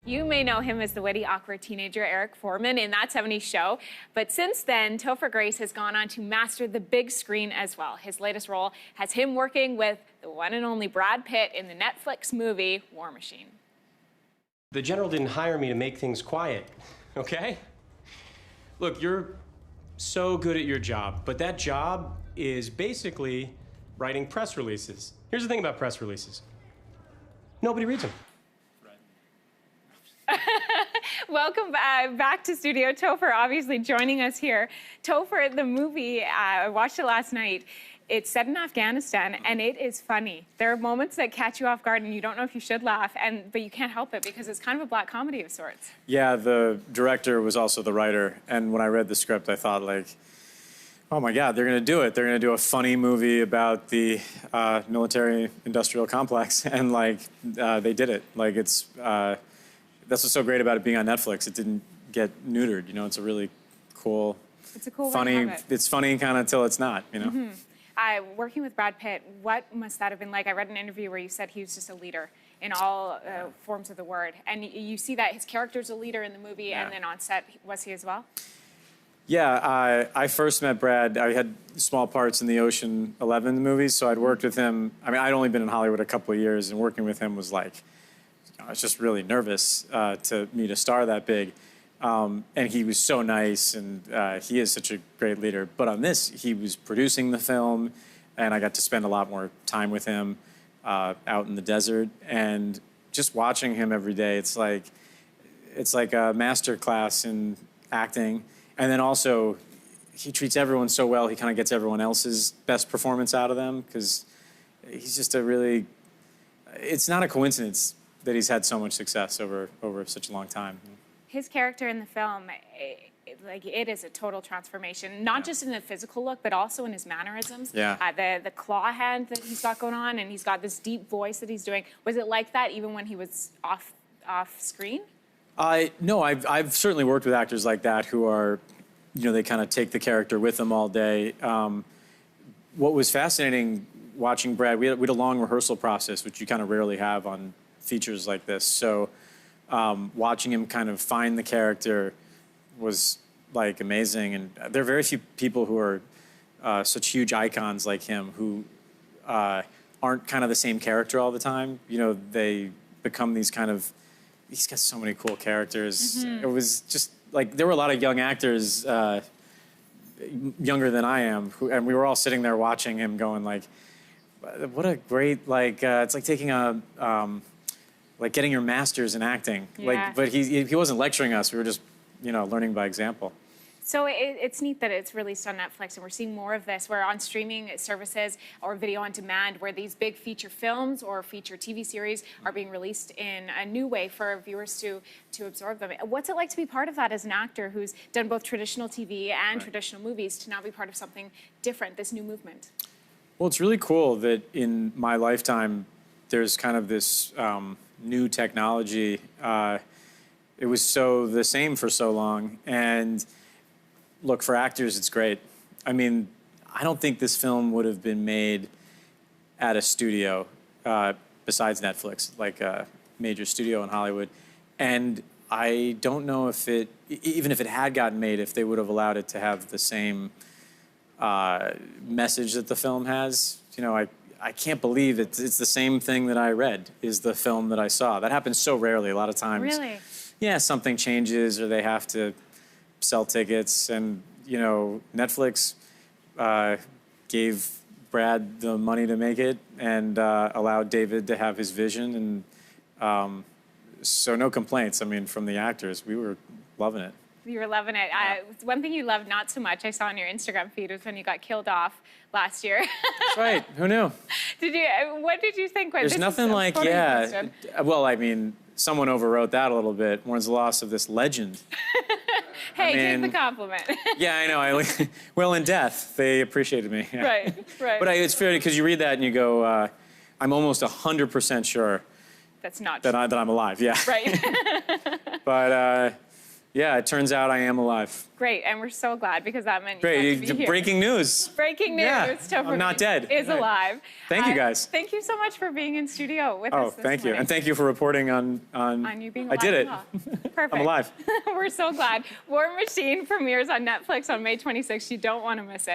You may know him as the witty, awkward teenager Eric Foreman in That 70s Show, but since then, Topher Grace has gone on to master the big screen as well. His latest role has him working with the one and only Brad Pitt in the Netflix movie War Machine. The general didn't hire me to make things quiet, okay? Look, you're so good at your job, but that job is basically writing press releases. Here's the thing about press releases. Nobody reads them. Welcome back to studio. Topher obviously joining us here. Topher, the movie, I watched it last night. It's set in Afghanistan, and it is funny. There are moments that catch you off guard, and you don't know if you should laugh, but you can't help it because it's kind of a black comedy of sorts. Yeah, the director was also the writer, and when I read the script, I thought, like, oh my God, they're going to do it. They're going to do a funny movie about the military-industrial complex, and, like, they did it. Like, it's... That's what's so great about it being on Netflix. It didn't get neutered, you know. It's a really cool, it's a cool funny. Way to have it. It's funny kind of until it's not, you know. Mm-hmm. Working with Brad Pitt, what must that have been like? I read an interview where you said he was just a leader in all forms of the word, and you see that his character's a leader in the movie, and then on set, was he as well? Yeah, I first met Brad. I had small parts in the Ocean 11 movies, so I'd worked with him. I mean, I'd only been in Hollywood a couple of years, and working with him was like. I was just really nervous to meet a star that big. And he was so nice, and he is such a great leader. But on this, he was producing the film, and I got to spend a lot more time with him out in the desert. And just watching him every day, it's like a master class in acting. And then also, he treats everyone so well, he kind of gets everyone else's best performance out of them, because he's just a really... It's not a coincidence that he's had so much success over such a long time. His character in the film, it is a total transformation, not just in the physical look, but also in his mannerisms. Yeah. The claw hand that he's got going on, and he's got this deep voice that he's doing. Was it like that even when he was off screen? No, I've certainly worked with actors like that who are, you know, they kind of take the character with them all day. What was fascinating watching Brad, we had a long rehearsal process, which you kind of rarely have on features like this. So watching him kind of find the character was like amazing. And there are very few people who are such huge icons like him who aren't kind of the same character all the time. You know, they become these kind of, he's got so many cool characters. Mm-hmm. It was just like, there were a lot of young actors, younger than I am, and we were all sitting there watching him going like, what a great, like, it's like taking a, like getting your master's in acting. Yeah. Like, but he wasn't lecturing us. We were just, you know, learning by example. So it's neat that it's released on Netflix, and we're seeing more of this. We're on streaming services or video on demand, where these big feature films or feature TV series are being released in a new way for viewers to absorb them. What's it like to be part of that as an actor who's done both traditional TV and traditional movies, to now be part of something different, this new movement? Well, it's really cool that in my lifetime, there's kind of this new technology. It was so the same for so long. And look, for actors, it's great. I mean, I don't think this film would have been made at a studio besides Netflix, like a major studio in Hollywood. And I don't know if it, even if it had gotten made, if they would have allowed it to have the same message that the film has. You know, I can't believe it's the same thing that I read is the film that I saw. That happens so rarely. A lot of times, really? Yeah, something changes or they have to sell tickets. And, you know, Netflix gave Brad the money to make it and allowed David to have his vision. And so no complaints, I mean, from the actors. We were loving it. You were loving it. One thing you loved not so much, I saw on your Instagram feed, was when you got killed off last year. That's right. Who knew? What did you think? There's nothing like, yeah. Well, I mean, someone overwrote that a little bit. Mourns the loss of this legend. Hey, take the compliment. Yeah, I know. Well, in death, they appreciated me. Yeah. Right. But it's fair because you read that and you go, I'm almost 100% sure that's not that I'm alive. Yeah. Right. But Yeah, it turns out I am alive. Great, and we're so glad because that meant you Great, got to be here. breaking news. Breaking news. Yeah, Topher I'm not Grace dead. Is Right. alive. Thank you, guys. Thank you so much for being in studio with us this Thank you. morning. And thank you for reporting on You being alive. I did it. Perfect. I'm alive. We're so glad. War Machine premieres on Netflix on May 26th. You don't want to miss it.